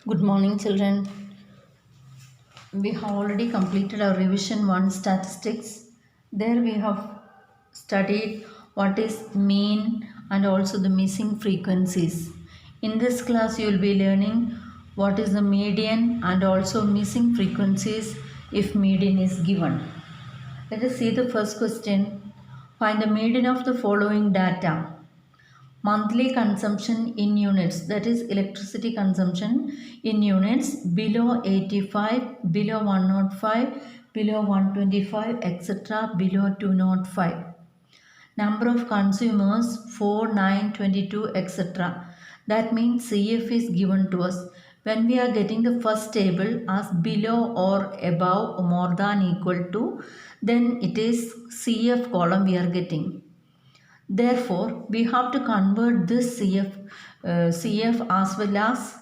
Good morning, children. We have already completed our revision 1 statistics. There we have studied what is mean and also the missing frequencies. In this class, you will be learning what is the median and also missing frequencies if median is given. Let us see the first question. Find the median of the following data. Monthly consumption in units, that is electricity consumption in units below 85, below 105, below 125, etc., below 205. Number of consumers 4, 9, 22, etc. That means CF is given to us. When we are getting the first table as below or above or more than equal to, then it is CF column we are getting. Therefore, we have to convert this CF as well as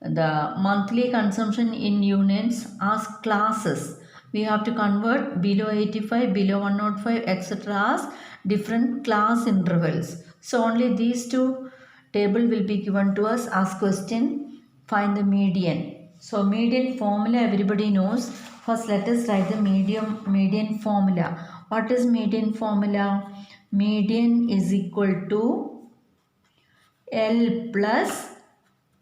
the monthly consumption in units as classes. We have to convert below 85, below 105, etc. as different class intervals. So, only these two table will be given to us as question. Find the median. So, median formula everybody knows. First, let us write the median formula. What is median formula? Median is equal to L plus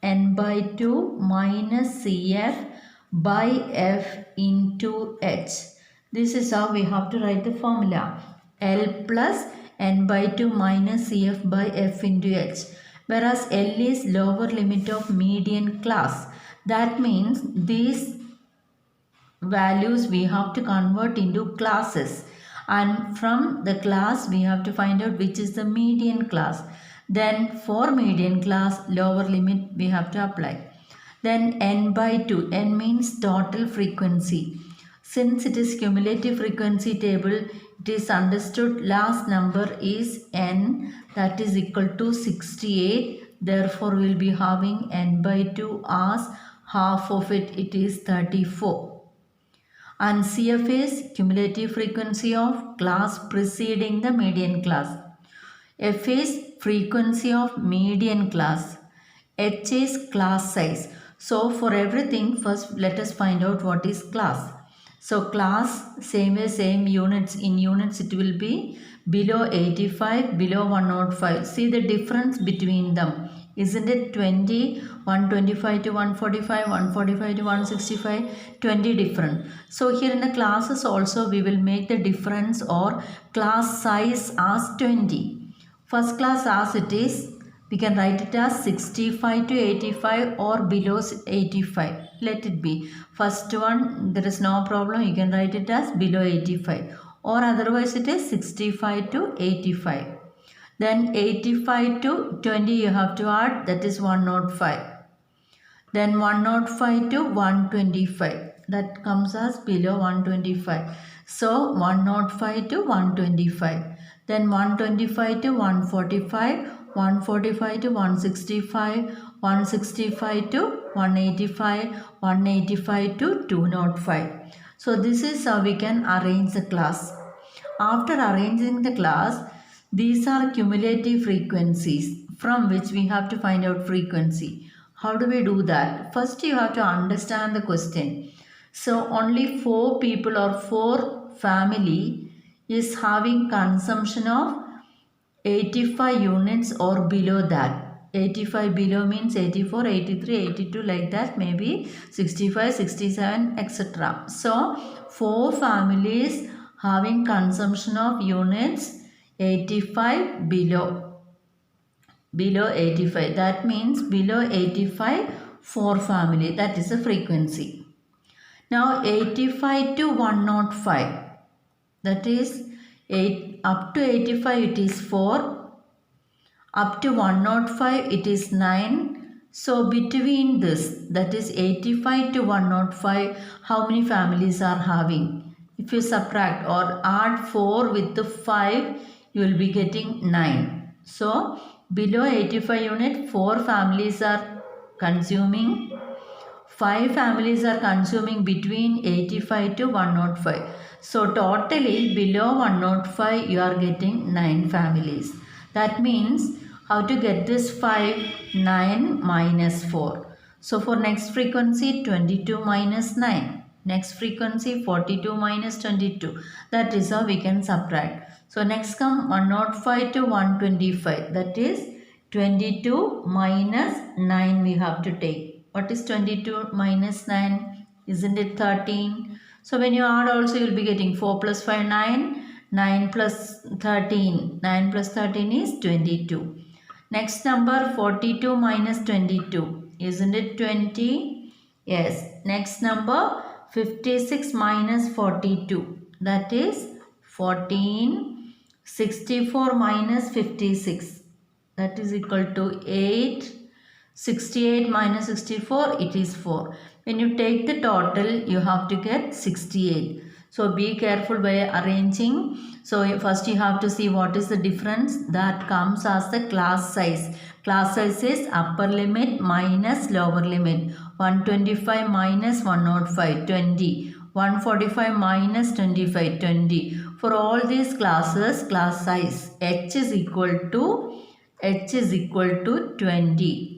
n by 2 minus CF by F into H. This is how we have to write the formula. L plus n by 2 minus CF by F into H. Whereas L is lower limit of median class. That means these values we have to convert into classes, and from the class we have to find out which is the median class. Then for median class lower limit we have to apply. Then n by 2, n means total frequency. Since it is cumulative frequency table, it is understood last number is n, that is equal to 68. Therefore we will be having n by 2 as half of it is 34. And CF is cumulative frequency of class preceding the median class. F is frequency of median class. H is class size. So for everything, first let us find out what is class. So class, same way, same units. In units it will be below 85, below 105. See the difference between them. Isn't it 20, 125 to 145, 145 to 165, 20 different. So here in the classes also we will make the difference or class size as 20. First class as it is, we can write it as 65 to 85 or below 85. Let it be. First one, there is no problem. You can write it as below 85. Or otherwise it is 65 to 85. Then 85 to 20 you have to add, that is 105. Then 105 to 125, that comes as below 125. So 105 to 125. Then 125 to 145, 145 to 165, 165 to 185, 185 to 205. So this is how we can arrange the class. After arranging the class, these are cumulative frequencies from which we have to find out frequency. How do we do that? First you have to understand the question. So only 4 people or 4 family is having consumption of 85 units or below that. 85 below means 84, 83, 82 like that, maybe 65, 67, etc. So 4 families having consumption of units 85 below 85, that means below 85 4 family, that is the frequency. Now 85 to 105, that is up to 85 it is 4, up to 105 it is 9. So between this, that is 85 to 105, how many families are having? If you subtract or add 4 with the 5, you will be getting 9. So below 85 unit, 4 families are consuming, 5 families are consuming between 85 to 105. So totally below 105 you are getting 9 families. That means how to get this 5? 9 minus 4. So for next frequency 22 minus 9. Next frequency 42 minus 22. That is how we can subtract. So next come 105 to 125. That is 22 minus 9 we have to take. What is 22 minus 9? Isn't it 13? So when you add also you will be getting 4 plus 5 9. 9 plus 13. 9 plus 13 is 22. Next number 42 minus 22. Isn't it 20? Yes. Next number 56 minus 42. That is 14. 64 minus 56. That is equal to 8. 68 minus 64, it is 4. When you take the total, you have to get 68. So be careful by arranging. So first you have to see what is the difference that comes as the class size. Class size is upper limit minus lower limit. 125 minus 105, 20. 145 minus 25, 20. For all these classes, class size h is equal to 20.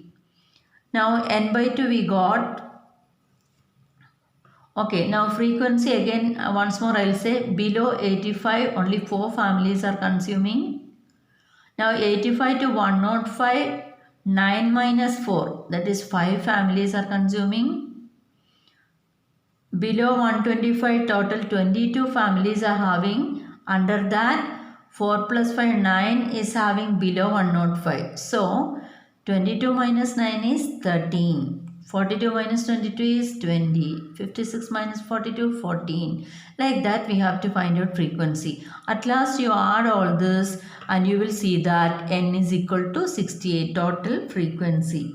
Now n by 2 we got. Okay, now frequency again once more I will say below 85 only 4 families are consuming. Now 85 to 105 9 minus 4 that is 5 families are consuming. Below 125 total 22 families are having. Under that 4 plus 5 9 is having below 105. So 22 minus 9 is 13. 42 minus 22 is 20. 56 minus 42, 14. Like that we have to find out frequency. At last you add all this and you will see that n is equal to 68 total frequency.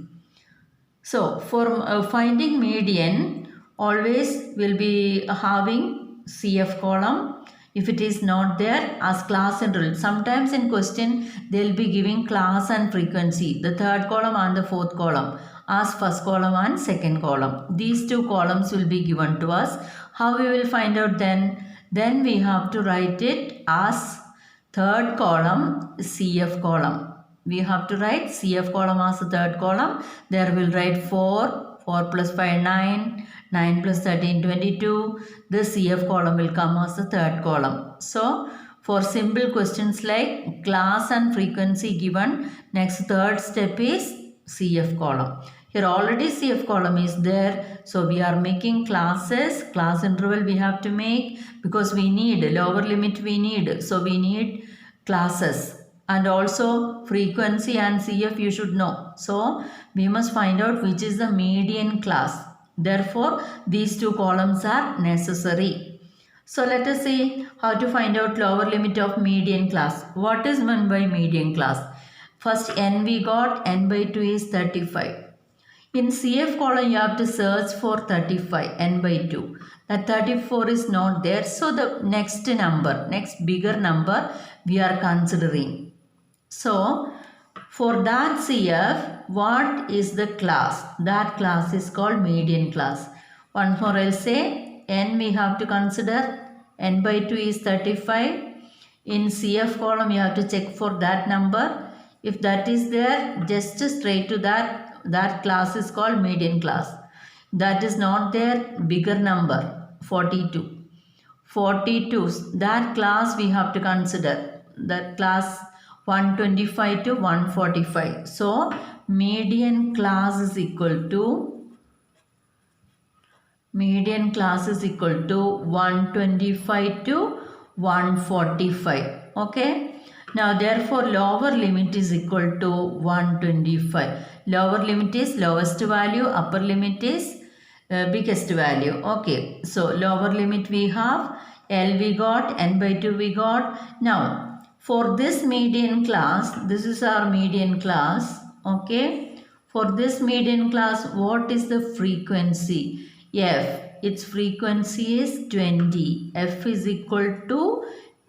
So for finding median, always will be having CF column. If it is not there, ask class and rule. Sometimes in question, they will be giving class and frequency, the third column and the fourth column. Ask first column and second column. These two columns will be given to us. How we will find out then? Then we have to write it as third column, CF column. We have to write CF column as the third column. There we'll write 4, 4 plus 5, 9, 9 plus 13, 22. The CF column will come as the third column. So, for simple questions like class and frequency given, next third step is CF column. Here already CF column is there. So, we are making classes. Class interval we have to make because we need lower limit we need. So, we need classes. And also frequency and CF you should know. So we must find out which is the median class. Therefore these two columns are necessary. So let us see how to find out lower limit of median class. What is meant by median class? First n we got, n by 2 is 35. In CF column you have to search for 35, n by 2. That 34 is not there. So the next number, next bigger number we are considering. So, for that CF, what is the class? That class is called median class. Once more I will say, n we have to consider, n by 2 is 35. In CF column, you have to check for that number. If that is there, just straight to that class is called median class. That is not there, bigger number, 42. 42, that class we have to consider. That class 125 to 145. So, median class is equal to 125 to 145. Okay. Now, therefore, lower limit is equal to 125. Lower limit is lowest value. Upper limit is biggest value. Okay. So, lower limit we have. L we got. N by 2 we got. Now, for this median class, this is our median class, okay. For this median class, what is the frequency? F, its frequency is 20. F is equal to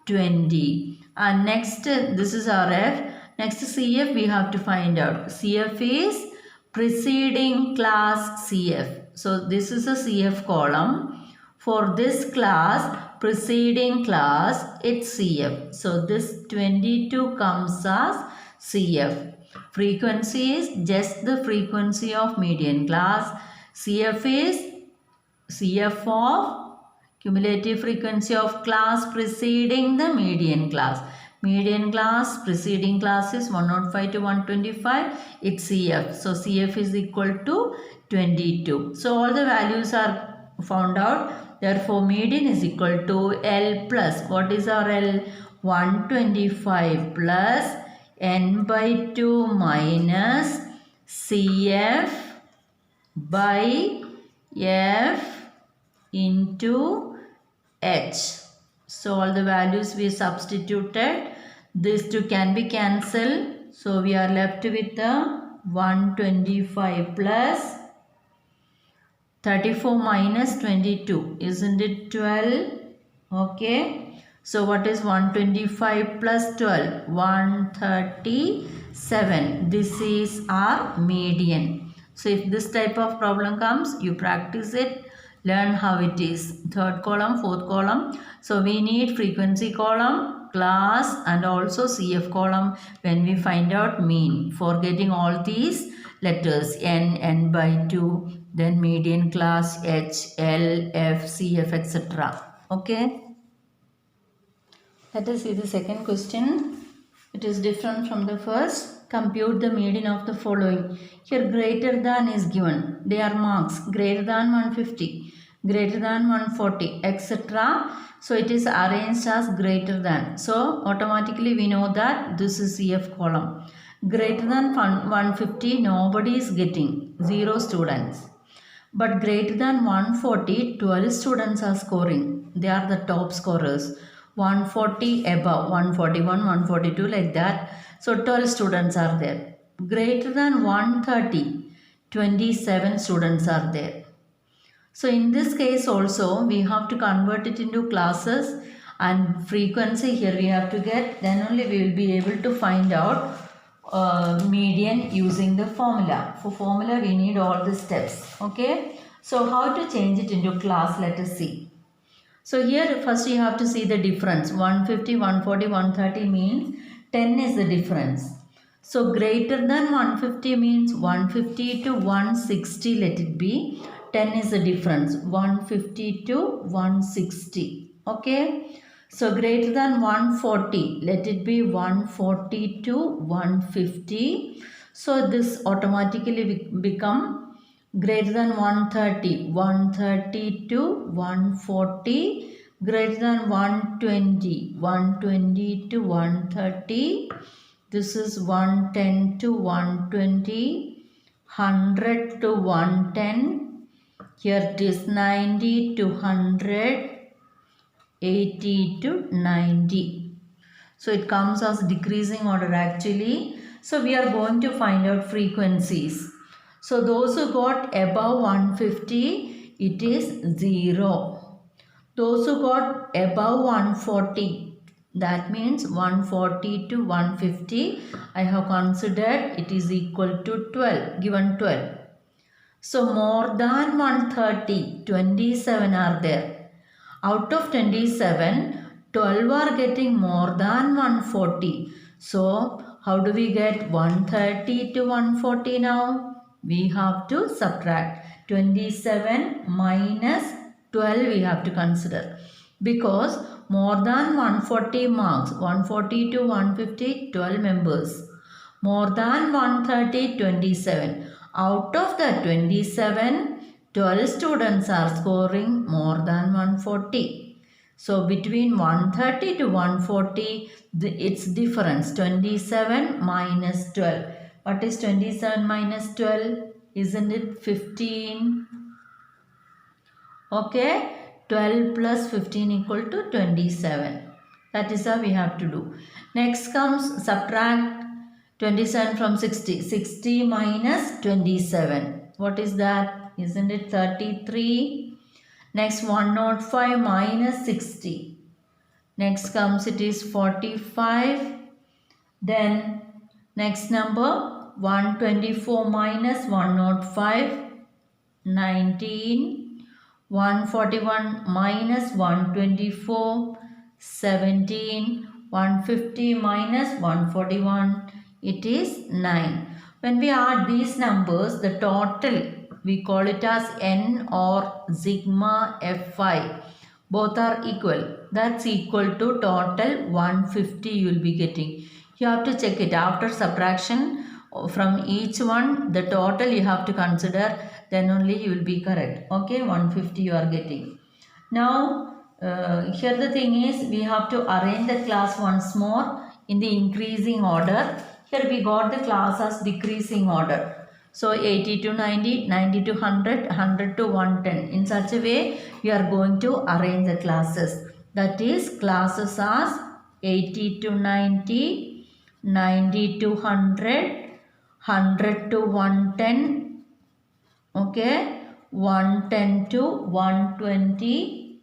20. And next, this is our F. Next CF we have to find out. CF is preceding class CF. So this is a CF column. For this class, preceding class, it's CF. So this 22 comes as CF. Frequency is just the frequency of median class. CF is CF of cumulative frequency of class preceding the median class. Median class preceding class is 105 to 125. It's CF. So CF is equal to 22. So all the values are found out. Therefore median is equal to L plus. What is our L? 125 plus N by 2 minus CF by F into H. So all the values we substituted. These two can be cancelled. So we are left with the 125 plus 34 minus 22. Isn't it 12? Okay. So what is 125 plus 12? 137. This is our median. So if this type of problem comes, you practice it, learn how it is. Third column, fourth column. So we need frequency column, class and also CF column when we find out mean. For getting all these letters N by 2, then median, class, H, L, F, CF, etc. Okay. Let us see the second question. It is different from the first. Compute the median of the following. Here greater than is given. They are marks. Greater than 150, greater than 140, etc. So it is arranged as greater than. So automatically we know that this is CF column. Greater than 150, nobody is getting. 0 students. But greater than 140, 12 students are scoring. They are the top scorers. 140 above, 141, 142 like that. So 12 students are there. Greater than 130, 27 students are there. So in this case also we have to convert it into classes and frequency here we have to get. Then only we will be able to find out median using the formula. For formula we need all the steps. Okay. So how to change it into class, let us see. So here first you have to see the difference. 150, 140, 130 means 10 is the difference. So greater than 150 means 150 to 160, let it be. 10 is the difference. 150 to 160. Okay. So greater than 140, let it be 140 to 150. So this automatically become greater than 130, 130 to 140, greater than 120, 120 to 130, this is 110 to 120, 100 to 110, here it is 90 to 100, 80 to 90. So it comes as decreasing order actually. So we are going to find out frequencies. So those who got above 150, it is 0. Those who got above 140, that means 140 to 150, I have considered it is equal to 12, given 12. So more than 130, 27 are there. Out of 27, 12 are getting more than 140. So how do we get 130 to 140 now? We have to subtract 27 minus 12 we have to consider. Because more than 140 marks, 140 to 150, 12 members. More than 130, 27. Out of the 27, 12 students are scoring more than 140. So between 130 to 140, its difference 27 minus 12. What is 27 minus 12? Isn't it 15? Okay. 12 plus 15 equal to 27. That is how we have to do. Next comes subtract 27 from 60. 60 minus 27. What is that? Isn't it 33? Next 105 minus 60. Next comes it is 45. Then next number 124 minus 105, 19. 141 minus 124, 17. 150 minus 141, it is 9. When we add these numbers, the total, we call it as n or sigma fi. Both are equal. That's equal to total 150 you will be getting. You have to check it after subtraction from each one. The total you have to consider, then only you will be correct. Okay, 150 you are getting. Now, here the thing is, we have to arrange the class once more in the increasing order. Here we got the class as decreasing order. So 80 to 90, 90 to 100, 100 to 110. In such a way, we are going to arrange the classes. That is, classes as 80 to 90, 90 to 100, 100 to 110, okay, 110 to 120,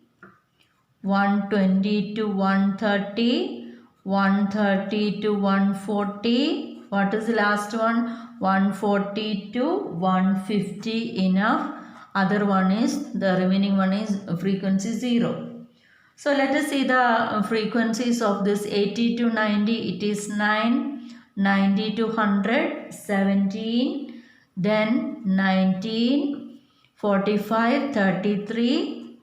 120 to 130, 130 to 140. What is the last one? 140 to 150 enough. Other one is, the remaining one is frequency 0. So let us see the frequencies of this 80 to 90. It is 9, 90 to 100, 17, then 19, 45, 33,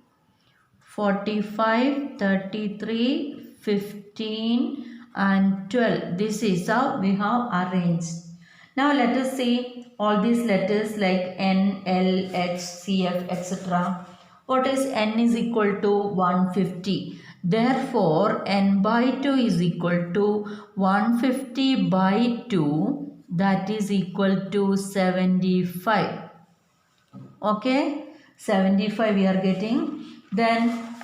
45, 33, 15 and 12. This is how we have arranged. Now let us see all these letters like N, L, H, CF, etc. What is N is equal to 150. Therefore, N by 2 is equal to 150 by 2, that is equal to 75. Okay, 75 we are getting. Then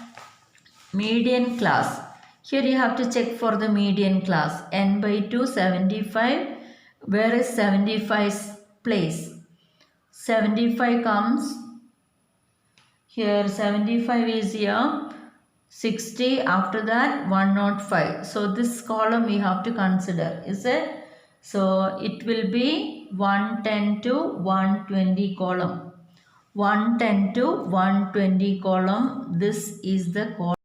median class. Here you have to check for the median class. N by 2, 75. Where is 75's place? 75 comes here. 75 is here. 60, after that 105. So this column we have to consider, is it? So it will be 110 to 120 column. 110 to 120 column. This is the column.